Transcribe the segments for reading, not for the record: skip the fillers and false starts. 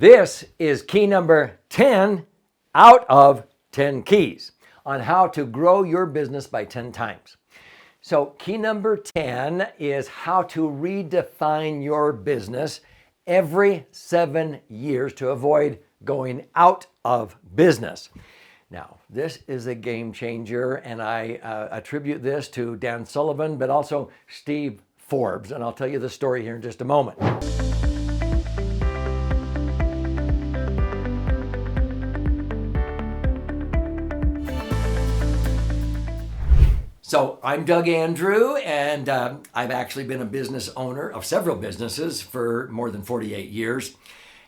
This is key number 10 out of 10 keys on how to grow your business by 10 times. So key number 10 is how to redefine your business every 7 years to avoid going out of business. Now, this is a game changer, and I attribute this to Dan Sullivan, but also Steve Forbes, and I'll tell you the story here in just a moment. So I'm Doug Andrew, and I've actually been a business owner of several businesses for more than 48 years.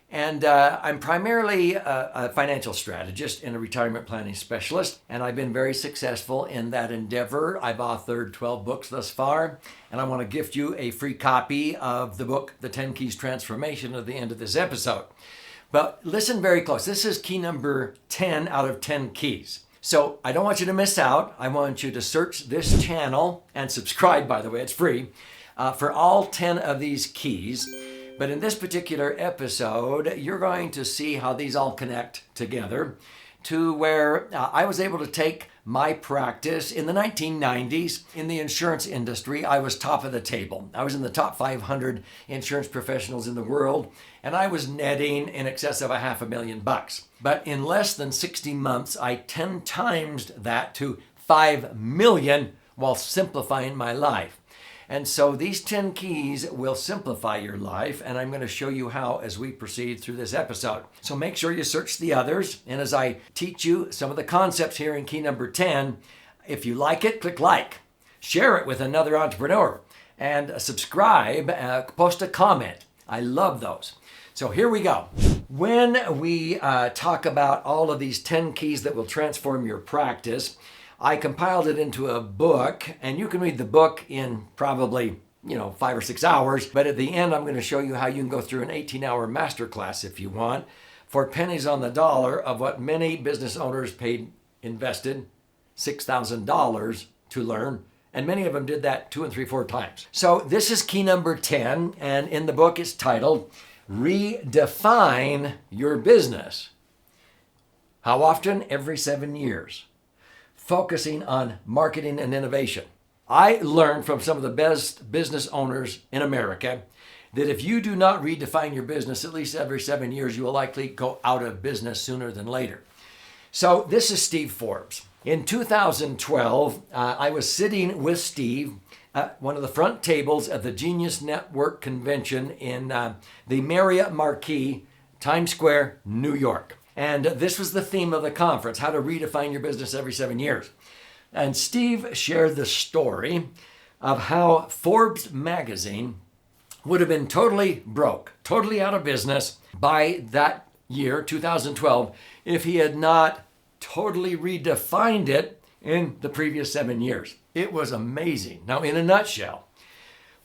And I'm primarily a financial strategist and a retirement planning specialist, and I've been very successful in that endeavor. I've authored 12 books thus far, and I want to gift you a free copy of the book, The 10 Keys Transformation, at the end of this episode. But listen very close. This is key number 10 out of 10 keys. So I don't want you to miss out. I want you to search this channel and subscribe, by the way, it's free, for all 10 of these keys. But in this particular episode, you're going to see how these all connect together to where I was able to take my practice in the 1990s in the insurance industry. I was top of the table. I was in the top 500 insurance professionals in the world, and I was netting in excess of $500,000. But in less than 60 months, I 10 times that to 5 million while simplifying my life. And so these 10 keys will simplify your life, and I'm going to show you how as we proceed through this episode. So make sure you search the others, and as I teach you some of the concepts here in key number 10, if you like it, click like, share it with another entrepreneur, and subscribe, post a comment. I love those. So here we go. When we talk about all of these 10 keys that will transform your practice, I compiled it into a book, and you can read the book in probably, 5 or 6 hours. But at the end, I'm going to show you how you can go through an 18-hour masterclass if you want, for pennies on the dollar of what many business owners invested $6,000 to learn. And many of them did that 2 and 3, 4 times. So this is key number 10, and in the book it's titled, Redefine Your Business. How often? Every 7 years. Focusing on marketing and innovation. I learned from some of the best business owners in America that if you do not redefine your business at least every 7 years, you will likely go out of business sooner than later. So this is Steve Forbes. In 2012, I was sitting with Steve at one of the front tables at the Genius Network convention in the Marriott Marquis, Times Square, New York. And this was the theme of the conference, how to redefine your business every 7 years. And Steve shared the story of how Forbes magazine would have been totally broke, totally out of business by that year, 2012, if he had not totally redefined it in the previous 7 years. It was amazing. Now, in a nutshell,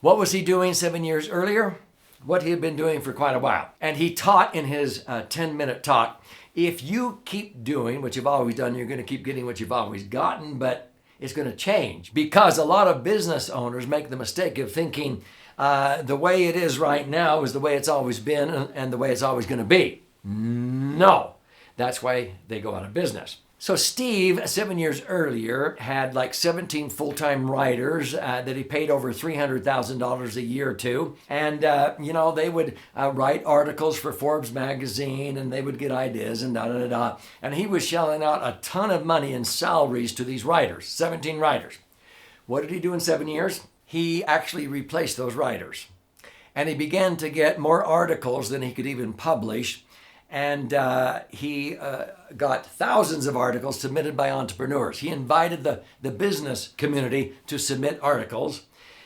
what was he doing 7 years earlier? What he had been doing for quite a while. And he taught in his 10-minute talk, if you keep doing what you've always done, you're going to keep getting what you've always gotten, but it's going to change. Because a lot of business owners make the mistake of thinking the way it is right now is the way it's always been and the way it's always going to be. No, that's why they go out of business. So Steve, 7 years earlier, had like 17 full-time writers that he paid over $300,000 a year to. And, they would write articles for Forbes magazine, and they would get ideas and da-da-da-da. And he was shelling out a ton of money in salaries to these writers, 17 writers. What did he do in 7 years? He actually replaced those writers. And he began to get more articles than he could even publish. And he got thousands of articles submitted by entrepreneurs. He invited the business community to submit articles.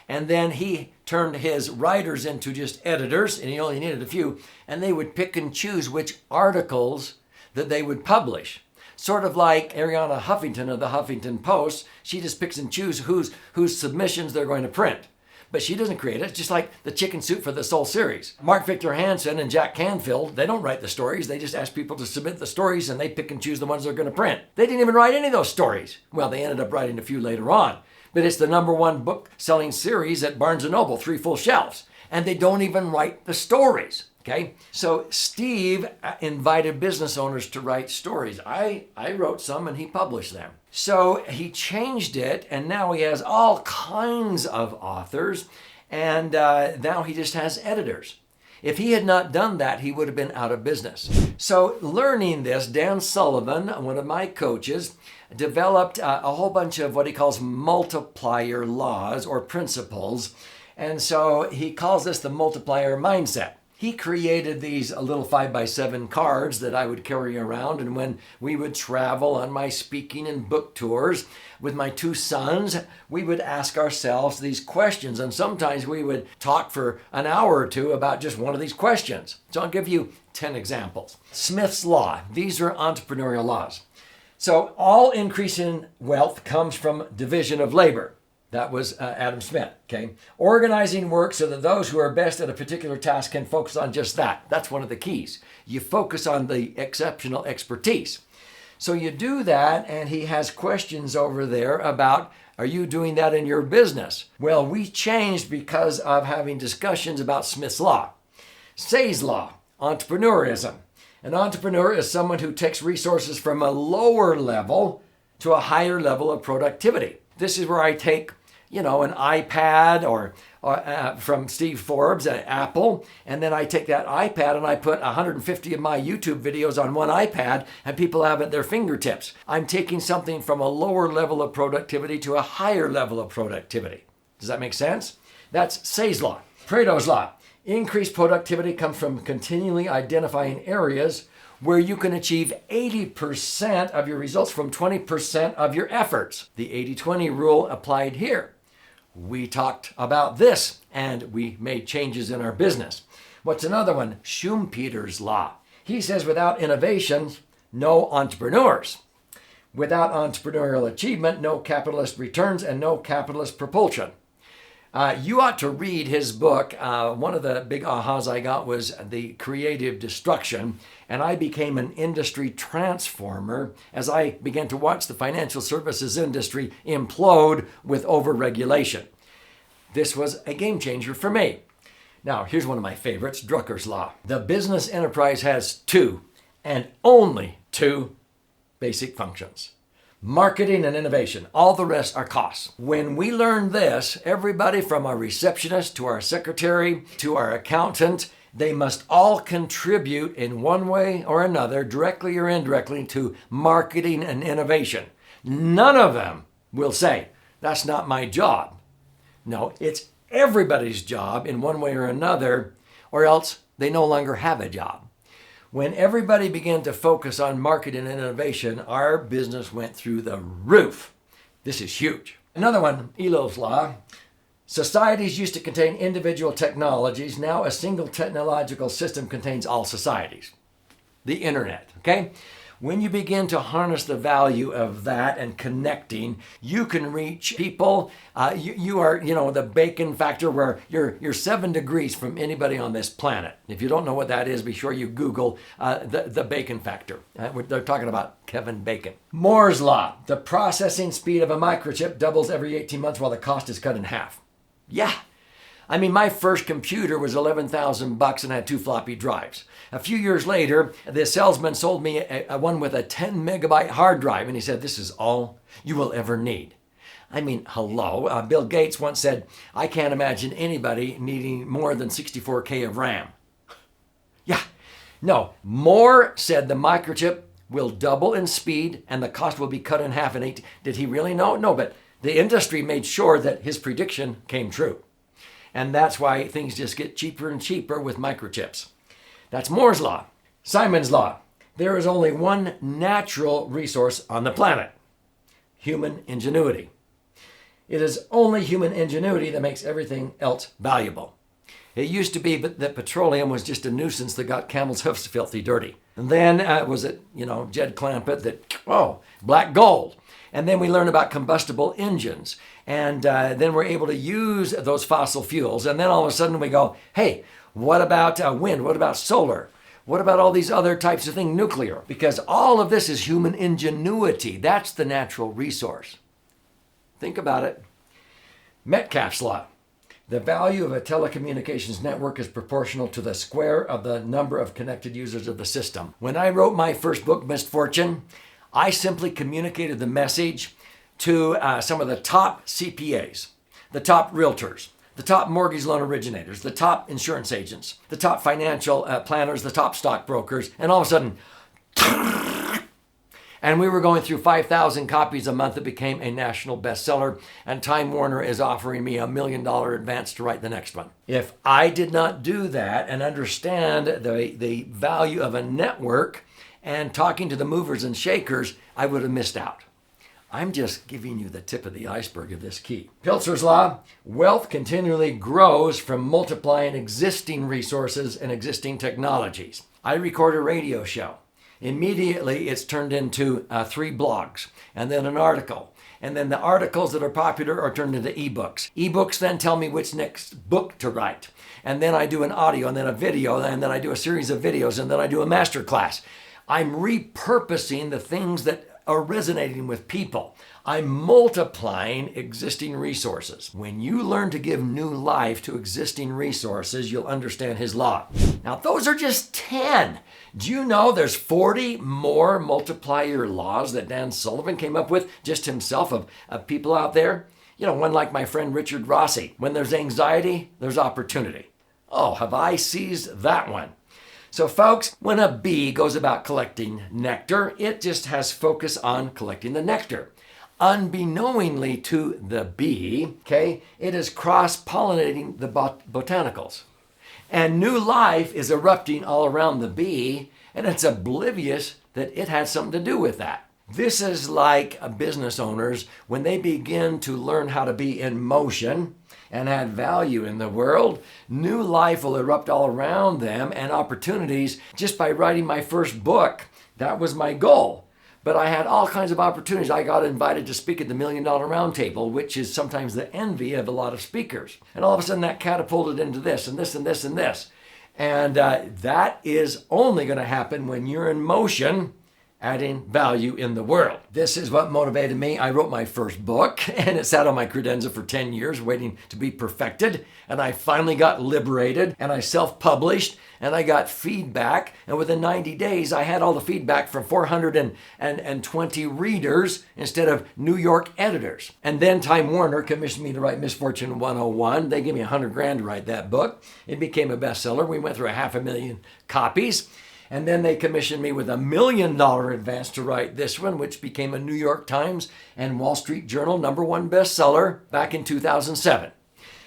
And then he turned his writers into just editors, and he only needed a few. And they would pick and choose which articles that they would publish. Sort of like Arianna Huffington of the Huffington Post. She just picks and chooses whose submissions they're going to print. But she doesn't create it. It's just like the Chicken Soup for the Soul series. Mark Victor Hansen and Jack Canfield, they don't write the stories. They just ask people to submit the stories, and they pick and choose the ones they're going to print. They didn't even write any of those stories. Well, they ended up writing a few later on. But it's the #1 book-selling series at Barnes & Noble, 3 full shelves. And they don't even write the stories. Okay, so Steve invited business owners to write stories. I wrote some and he published them. So he changed it, and now he has all kinds of authors, and now he just has editors. If he had not done that, he would have been out of business. So learning this, Dan Sullivan, one of my coaches, developed a whole bunch of what he calls multiplier laws or principles. And so he calls this the multiplier mindset. He created these little 5x7 cards that I would carry around, and when we would travel on my speaking and book tours with my two sons, we would ask ourselves these questions, and sometimes we would talk for an hour or two about just one of these questions. So I'll give you 10 examples. Smith's Law. These are entrepreneurial laws. So all increase in wealth comes from division of labor. That was Adam Smith, okay? Organizing work so that those who are best at a particular task can focus on just that. That's one of the keys. You focus on the exceptional expertise. So you do that, and he has questions over there about, are you doing that in your business? Well, we changed because of having discussions about Smith's Law. Say's Law, entrepreneurism. An entrepreneur is someone who takes resources from a lower level to a higher level of productivity. This is where I take an iPad or from Steve Forbes at Apple, and then I take that iPad and I put 150 of my YouTube videos on one iPad, and people have it at their fingertips. I'm taking something from a lower level of productivity to a higher level of productivity. Does that make sense? That's Say's Law. Pareto's Law. Increased productivity comes from continually identifying areas where you can achieve 80% of your results from 20% of your efforts. The 80-20 rule applied here. We talked about this and we made changes in our business. What's another one? Schumpeter's Law. He says without innovation, no entrepreneurs. Without entrepreneurial achievement, no capitalist returns and no capitalist propulsion. You ought to read his book. One of the big ahas I got was the creative destruction, and I became an industry transformer as I began to watch the financial services industry implode with overregulation. This was a game changer for me. Now, here's one of my favorites, Drucker's Law. The business enterprise has two, and only two, basic functions. Marketing and innovation. All the rest are costs. When we learn this, everybody from our receptionist to our secretary to our accountant, they must all contribute in one way or another, directly or indirectly, to marketing and innovation. None of them will say, that's not my job. No, it's everybody's job in one way or another, or else they no longer have a job. When everybody began to focus on marketing and innovation, our business went through the roof. This is huge. Another one, Elo's Law. Societies used to contain individual technologies. Now a single technological system contains all societies. The internet, okay? When you begin to harness the value of that and connecting, you can reach people. You are, the bacon factor where you're 7 degrees from anybody on this planet. If you don't know what that is, be sure you Google the bacon factor. They're talking about Kevin Bacon. Moore's Law. The processing speed of a microchip doubles every 18 months while the cost is cut in half. Yeah. I mean, my first computer was $11,000 and had 2 floppy drives. A few years later, the salesman sold me a one with a 10 megabyte hard drive, and he said, this is all you will ever need. I mean, hello. Bill Gates once said, I can't imagine anybody needing more than 64K of RAM. Yeah. No, Moore said the microchip will double in speed and the cost will be cut in half in 18. Did he really know? No, but the industry made sure that his prediction came true. And that's why things just get cheaper and cheaper with microchips. That's Moore's Law. Simon's Law. There is only one natural resource on the planet: human ingenuity. It is only human ingenuity that makes everything else valuable. It used to be that petroleum was just a nuisance that got camels' hoofs filthy dirty. And then was it, Jed Clampett that, black gold. And then we learn about combustible engines. And then we're able to use those fossil fuels. And then all of a sudden we go, hey, what about wind? What about solar? What about all these other types of things, nuclear? Because all of this is human ingenuity. That's the natural resource. Think about it. Metcalfe's Law. The value of a telecommunications network is proportional to the square of the number of connected users of the system. When I wrote my first book, Misfortune, I simply communicated the message to some of the top CPAs, the top realtors, the top mortgage loan originators, the top insurance agents, the top financial planners, the top stockbrokers, and all of a sudden, and we were going through 5,000 copies a month. It became a national bestseller, and Time Warner is offering me $1 million advance to write the next one. If I did not do that and understand the value of a network and talking to the movers and shakers, I would have missed out. I'm just giving you the tip of the iceberg of this key. Piltzer's Law: wealth continually grows from multiplying existing resources and existing technologies. I record a radio show. Immediately, it's turned into 3 blogs, and then an article. And then the articles that are popular are turned into ebooks. Ebooks then tell me which next book to write. And then I do an audio, and then a video, and then I do a series of videos, and then I do a master class. I'm repurposing the things that are resonating with people. I'm multiplying existing resources. When you learn to give new life to existing resources, you'll understand his law. Now, those are just 10. Do you know there's 40 more multiplier laws that Dan Sullivan came up with just himself of people out there? You know, one like my friend Richard Rossi. When there's anxiety, there's opportunity. Oh, have I seized that one? So folks, when a bee goes about collecting nectar, it just has focus on collecting the nectar. Unbeknowingly to the bee, okay, it is cross-pollinating the botanicals. And new life is erupting all around the bee, and it's oblivious that it has something to do with that. This is like business owners when they begin to learn how to be in motion and add value in the world. New life will erupt all around them and opportunities. Just by writing my first book, that was my goal. But I had all kinds of opportunities. I got invited to speak at the $1 Million Roundtable, which is sometimes the envy of a lot of speakers. And all of a sudden that catapulted into this and this and this and this. And that is only going to happen when you're in motion, adding value in the world. This is what motivated me. I wrote my first book, and it sat on my credenza for 10 years waiting to be perfected. And I finally got liberated, and I self-published, and I got feedback. And within 90 days, I had all the feedback from 420 readers instead of New York editors. And then Time Warner commissioned me to write Misfortune 101. They gave me $100,000 to write that book. It became a bestseller. We went through 500,000 copies. And then they commissioned me with $1 million advance to write this one, which became a New York Times and Wall Street Journal #1 bestseller back in 2007.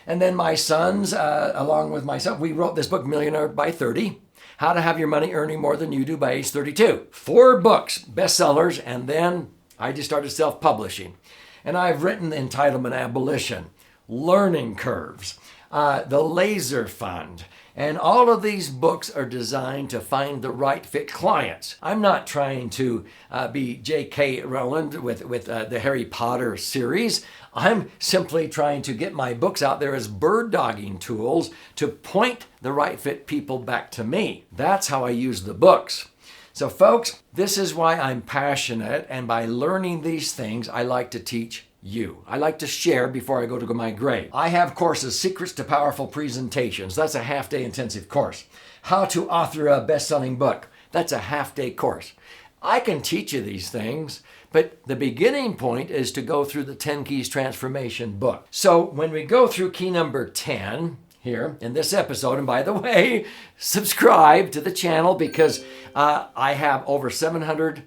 And then my sons, along with myself, we wrote this book, Millionaire by 30, How to Have Your Money Earning More Than You Do by Age 32. 4 books, bestsellers, and then I just started self-publishing. And I've written Entitlement Abolition, Learning Curves, The Laser Fund, and all of these books are designed to find the right fit clients. I'm not trying to be J.K. Rowling with the Harry Potter series. I'm simply trying to get my books out there as bird dogging tools to point the right fit people back to me. That's how I use the books. So folks, this is why I'm passionate, and by learning these things, I like to teach you. I like to share before I go to my grave. I have courses, Secrets to Powerful Presentations. That's a half-day intensive course. How to author a best-selling book. That's a half-day course. I can teach you these things, but the beginning point is to go through the 10 Keys Transformation book. So when we go through key number 10 here in this episode, and by the way, subscribe to the channel because I have over 700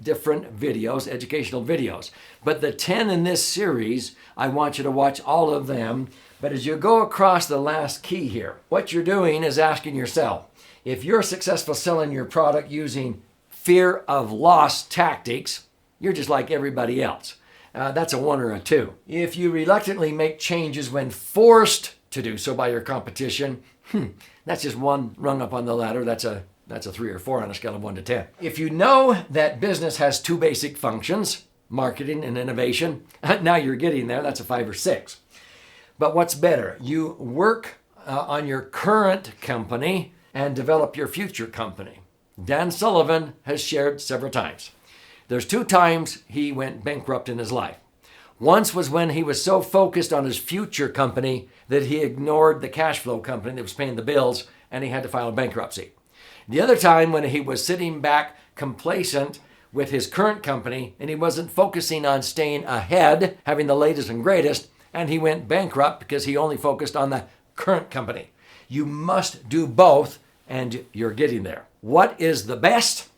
different videos, educational videos. But the 10 in this series, I want you to watch all of them. But as you go across the last key here, what you're doing is asking yourself, if you're successful selling your product using fear of loss tactics, you're just like everybody else. That's a 1 or a 2. If you reluctantly make changes when forced to do so by your competition, that's just 1 rung up on the ladder. That's a 3 or 4 on a scale of 1 to 10. If you know that business has 2 basic functions, marketing and innovation, now you're getting there. That's a 5 or 6. But what's better? You work on your current company and develop your future company. Dan Sullivan has shared several times. There's 2 times he went bankrupt in his life. Once was when he was so focused on his future company that he ignored the cash flow company that was paying the bills and he had to file a bankruptcy. The other time when he was sitting back complacent with his current company and he wasn't focusing on staying ahead, having the latest and greatest, and he went bankrupt because he only focused on the current company. You must do both and you're getting there. What is the best?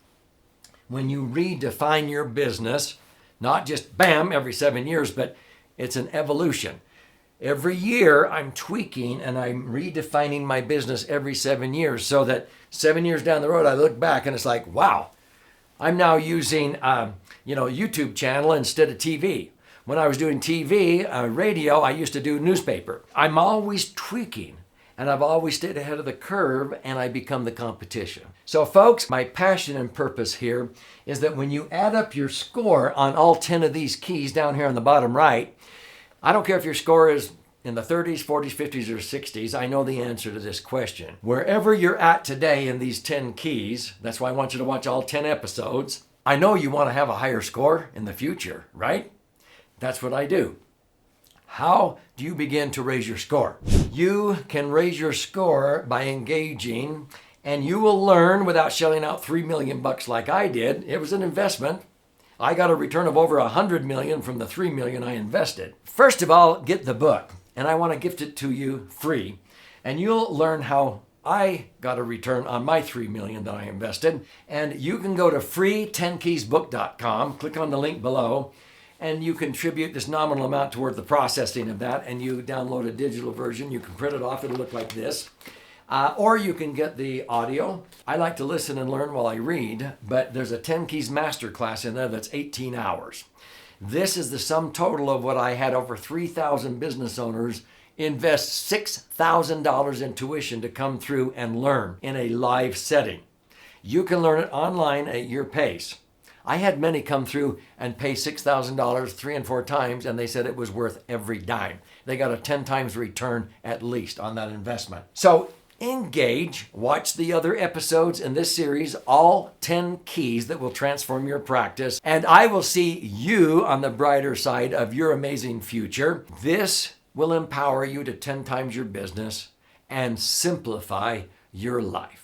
When you redefine your business, not just bam every 7 years, but it's an evolution. Every year I'm tweaking and I'm redefining my business every 7 years so that 7 years down the road I look back and it's like, wow, I'm now using YouTube channel instead of TV. When I was doing TV, radio, I used to do newspaper. I'm always tweaking and I've always stayed ahead of the curve and I become the competition. So folks, my passion and purpose here is that when you add up your score on all 10 of these keys down here on the bottom right, I don't care if your score is in the 30s, 40s, 50s, or 60s, I know the answer to this question. Wherever you're at today in these 10 keys, that's why I want you to watch all 10 episodes. I know you want to have a higher score in the future, right? That's what I do. How do you begin to raise your score? You can raise your score by engaging, and you will learn without shelling out $3 million like I did. It was an investment. I got a return of over $100 million from the $3 million I invested. First of all, get the book, and I want to gift it to you free, and you'll learn how I got a return on my $3 million that I invested. And you can go to free10keysbook.com, click on the link below, and you contribute this nominal amount toward the processing of that, and you download a digital version. You can print it off. It'll look like this. Or you can get the audio. I like to listen and learn while I read, but there's a 10 Keys Masterclass in there that's 18 hours. This is the sum total of what I had over 3,000 business owners invest $6,000 in tuition to come through and learn in a live setting. You can learn it online at your pace. I had many come through and pay $6,000 3 and 4 times, and they said it was worth every dime. They got a 10 times return at least on that investment. So engage, watch the other episodes in this series, all 10 keys that will transform your practice, and I will see you on the brighter side of your amazing future. This will empower you to 10 times your business and simplify your life.